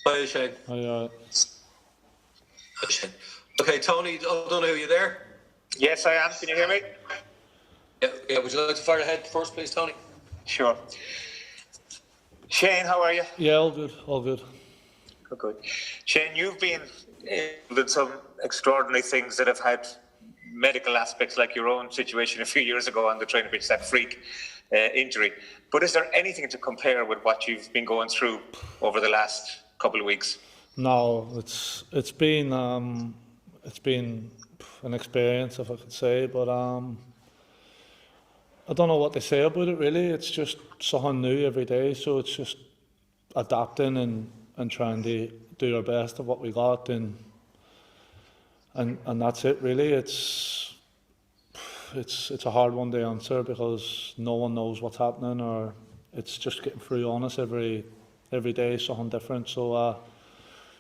Hi, Shane. Hi, Shane. Okay, Tony, I don't know, are you there? Yes, I am. Can you hear me? Yeah. Would you like to fire ahead first, please, Tony? Sure. Shane, how are you? Yeah, all good. Good. Shane, you've been involved in some extraordinary things that have had medical aspects, like your own situation a few years ago on the training pitch, that freak injury. But is there anything to compare with what you've been going through over the last couple of weeks? No, it's been an experience, if I could say, but I don't know what to say about it really. It's just something new every day, so it's just adapting and trying to do our best of what we got, and that's it really. It's a hard one to answer because no one knows what's happening, or it's just getting through on us every day, something different. So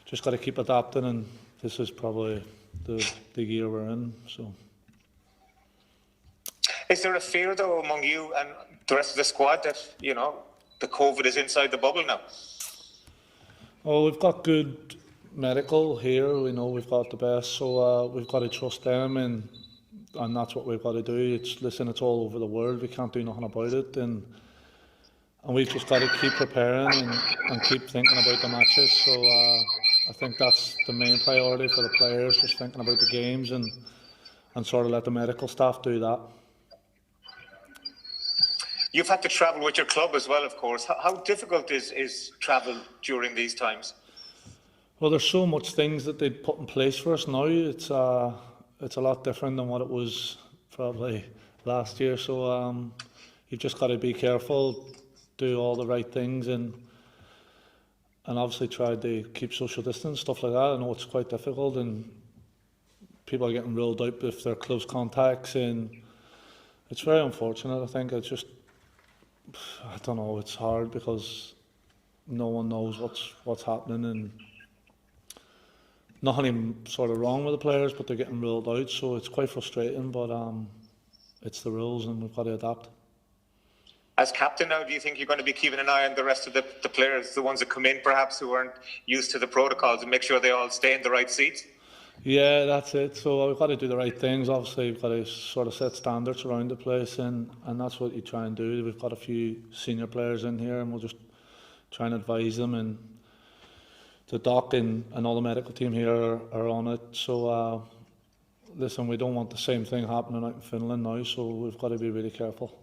just got to keep adapting, and this is probably the year we're in. So, is there a fear though among you and the rest of the squad that the COVID is inside the bubble now? Oh, we've got good medical here. We know we've got the best, so we've got to trust them, and that's what we've got to do. It's all over the world. We can't do nothing about it, and we've just got to keep preparing and keep thinking about the matches. So I think that's the main priority for the players, just thinking about the games and sort of let the medical staff do that. You've had to travel with your club as well, of course. How difficult is travel during these times? Well, there's so much things that they've put in place for us now. It's a lot different than what it was probably last year. So you've just got to be careful, do all the right things, and obviously try to keep social distance, stuff like that. I know it's quite difficult, and people are getting ruled out if they're close contacts, and it's very unfortunate. I think I don't know, it's hard because no one knows what's happening, and nothing sort of wrong with the players, but they're getting ruled out, so it's quite frustrating, but it's the rules and we've got to adapt. As captain now, do you think you're going to be keeping an eye on the rest of the players, the ones that come in perhaps who aren't used to the protocols, and make sure they all stay in the right seats? Yeah, that's it. So we've got to do the right things. Obviously, we've got to sort of set standards around the place, and that's what you try and do. We've got a few senior players in here, and we'll just try and advise them. And the doc and all the medical team here are on it. So listen, we don't want the same thing happening out in Finland now, so we've got to be really careful.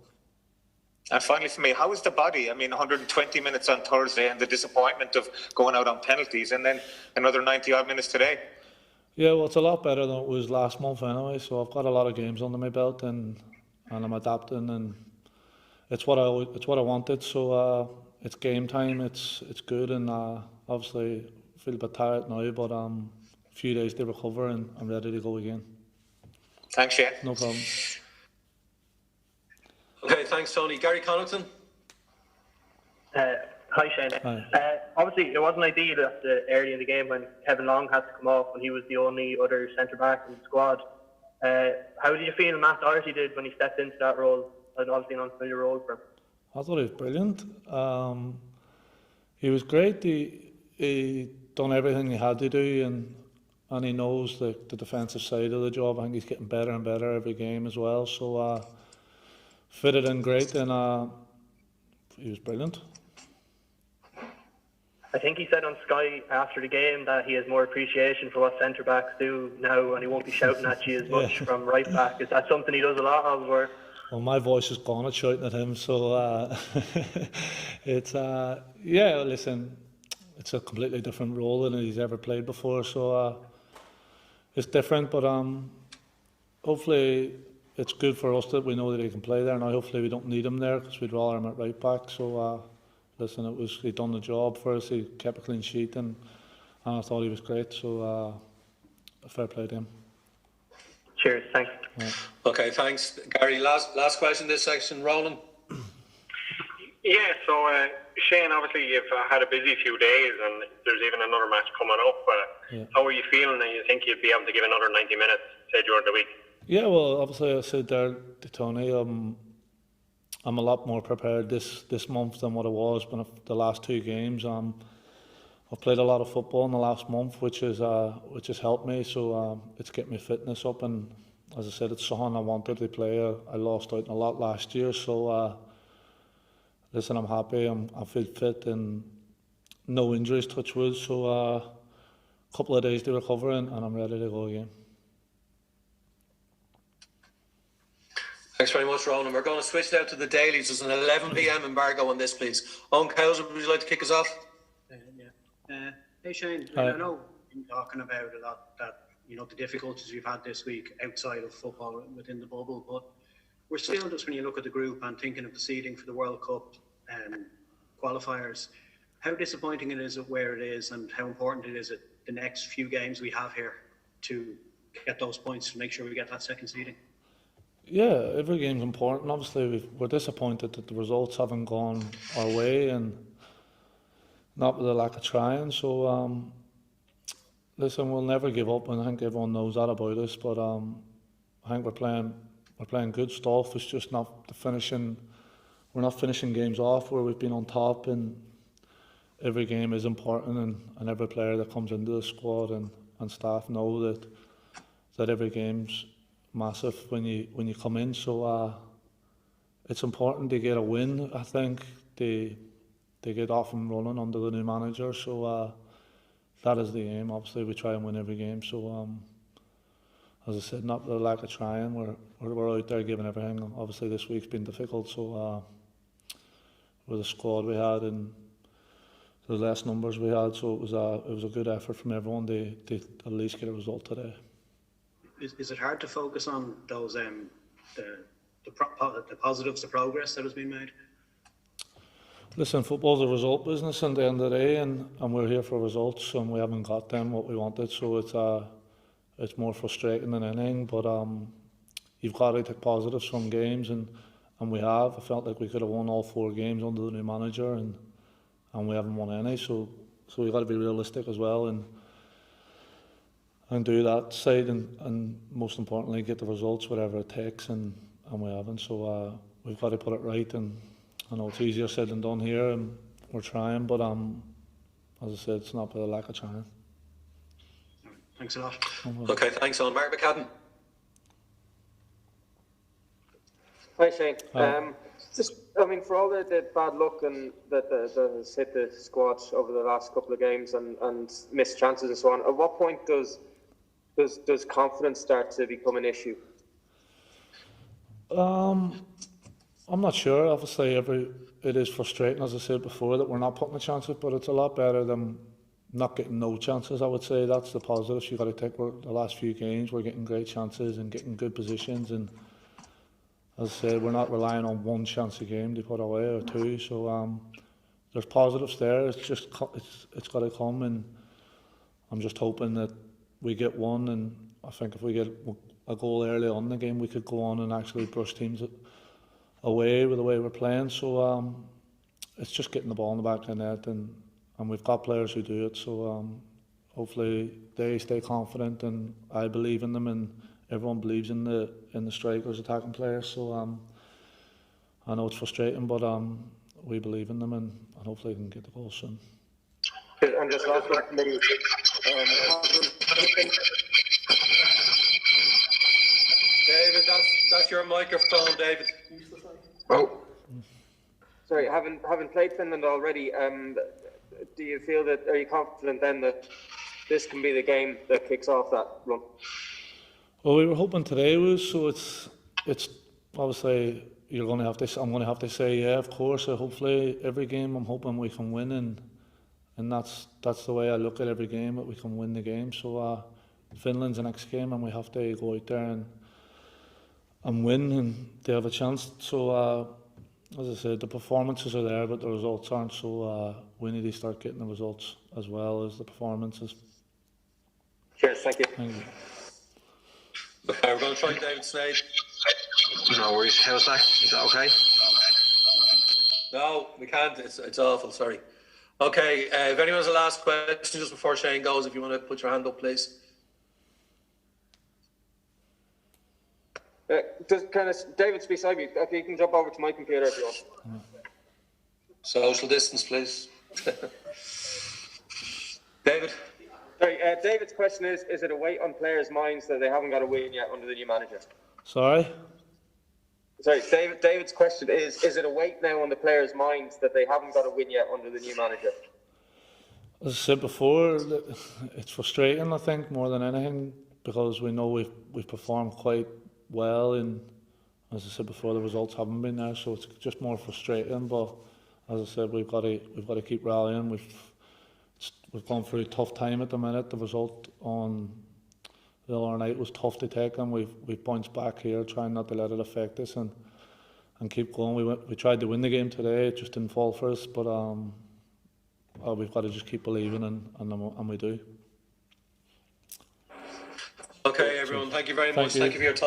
And finally for me, how is the body? I mean, 120 minutes on Thursday and the disappointment of going out on penalties, and then another 90 odd minutes today. Yeah, well, it's a lot better than it was last month anyway, so I've got a lot of games under my belt, and I'm adapting, and it's what I wanted. So it's game time, it's good, and obviously I feel a bit tired now, but a few days to recover, and I'm ready to go again. Thanks, Shane. No problem. Okay, thanks, Tony. Gary Connaughton. Hi, Shane. Hi. Obviously, it wasn't ideal early in the game when Kevin Long had to come off and he was the only other centre-back in the squad. How did you feel Matt Doherty did when he stepped into that role, and obviously an unfamiliar role for him? I thought he was brilliant. He was great. He done everything he had to do, and he knows the defensive side of the job. I think he's getting better and better every game as well. So fitted in great, and he was brilliant. I think he said on Sky after the game that he has more appreciation for what centre-backs do now, and he won't be shouting at you as much from right back. Is that something he does a lot of? Or? Well, my voice is gone at shouting at him, so it's listen, it's a completely different role than he's ever played before, so it's different, but hopefully it's good for us that we know that he can play there. Now hopefully we don't need him there, because we'd rather him at right back. So listen, he done the job for us. He kept a clean sheet, and I thought he was great. So fair play to him. Cheers, thanks. Yeah. Okay, thanks, Gary. Last question this section, Ronan. Yeah, so Shane, obviously you've had a busy few days, and there's even another match coming up. Yeah. How are you feeling? And you think you'd be able to give another 90 minutes, say, during the week? Yeah, well, obviously I said there to Tony, I'm a lot more prepared this month than what I was when the last two games. I've played a lot of football in the last month, which has helped me. So it's getting my fitness up, and as I said, it's something I wanted to play. I lost out in a lot last year, so listen, I'm happy. I feel fit and no injuries, touch wood. So a couple of days to recover, and I'm ready to go again. Thanks very much, Ronan. We're going to switch now to the dailies. There's an 11 p.m. embargo on this, please. Owen Cowser, would you like to kick us off? Hey Shane, Hi. I know you've been talking about a lot that, you know, the difficulties we've had this week outside of football within the bubble, but we're still, just when you look at the group and thinking of the seeding for the World Cup qualifiers, how disappointing it is where it is, and how important it is the next few games we have here to get those points to make sure we get that second seeding. Yeah, every game's important. Obviously, we're disappointed that the results haven't gone our way, and not with a lack of trying. So, listen, we'll never give up, and I think everyone knows that about us. But I think we're playing good stuff. It's just not the finishing. We're not finishing games off where we've been on top, and every game is important, and every player that comes into the squad and staff know that every game's massive when you come in. So it's important to get a win. I think they get off and running under the new manager. So that is the aim. Obviously, we try and win every game. So as I said, not the lack of trying. We're out there giving everything. Obviously, this week's been difficult. So with the squad we had and the less numbers we had, so it was a good effort from everyone to at least get a result today. Is it hard to focus on those the positives, the progress that has been made? Listen, football's a result business at the end of the day, and we're here for results, and we haven't got them what we wanted. So it's more frustrating than anything. But you've got to take positives from games, and we have. I felt like we could have won all 4 games under the new manager, and we haven't won any. So we've got to be realistic as well, and do that side, and most importantly get the results whatever it takes, and we haven't. So we've got to put it right, and I know it's easier said than done here, and we're trying, but as I said, it's not by the lack of trying. Thanks a lot. Okay, thanks, Owen. Mark McCadden. Hi Shane. Hi. For all the bad luck and that has hit the squad over the last couple of games and missed chances and so on, at what point does confidence start to become an issue? I'm not sure. Obviously, it is frustrating, as I said before, that we're not putting the chances, but it's a lot better than not getting no chances. I would say that's the positives you've got to take. The last few games, we're getting great chances and getting good positions, and as I said, we're not relying on one chance a game to put away or 2. So there's positives there. It's just it's got to come, and I'm just hoping that we get one. And I think if we get a goal early on in the game, we could go on and actually brush teams away with the way we're playing. So it's just getting the ball in the back of the net, and we've got players who do it. So hopefully they stay confident, and I believe in them, and everyone believes in the strikers, attacking players. So I know it's frustrating, but we believe in them, and hopefully they can get the goal soon. And just last one, maybe. David, that's your microphone, David. Oh. Sorry, having played Finland already, do you feel that? Are you confident then that this can be the game that kicks off that run? Well, we were hoping today was, so it's obviously I'm going to have to say yeah, of course. Hopefully every game I'm hoping we can win, and that's the way I look at every game, that we can win the game. So Finland's the next game, and we have to go out there and win, and they have a chance. So as I said, the performances are there, but the results aren't. So we need to start getting the results as well as the performances. Cheers, thank you. Thank you. Okay, we're going to try David Slade. No worries. How's that? Is that okay? No, we can't. It's awful. Sorry. Okay, if anyone has a last question just before Shane goes, if you want to put your hand up, please. David's beside me. Okay, you can jump over to my computer if you want. Social distance, please. David? Sorry, David's question is it a weight on players' minds that they haven't got a win yet under the new manager? Sorry? Sorry, David's question is it a weight now on the players' minds that they haven't got a win yet under the new manager? As I said before, it's frustrating, I think, more than anything, because we know we've performed quite well, and as I said before, the results haven't been there, so it's just more frustrating. But as I said, we've got to keep rallying. We've gone through a tough time at the minute. The result on the other night was tough to take, and we've bounced back here, trying not to let it affect us and keep going. We tried to win the game today, it just didn't fall for us, but we've got to just keep believing, and we do. Okay, everyone, thank you very much. you. Thank you for your time.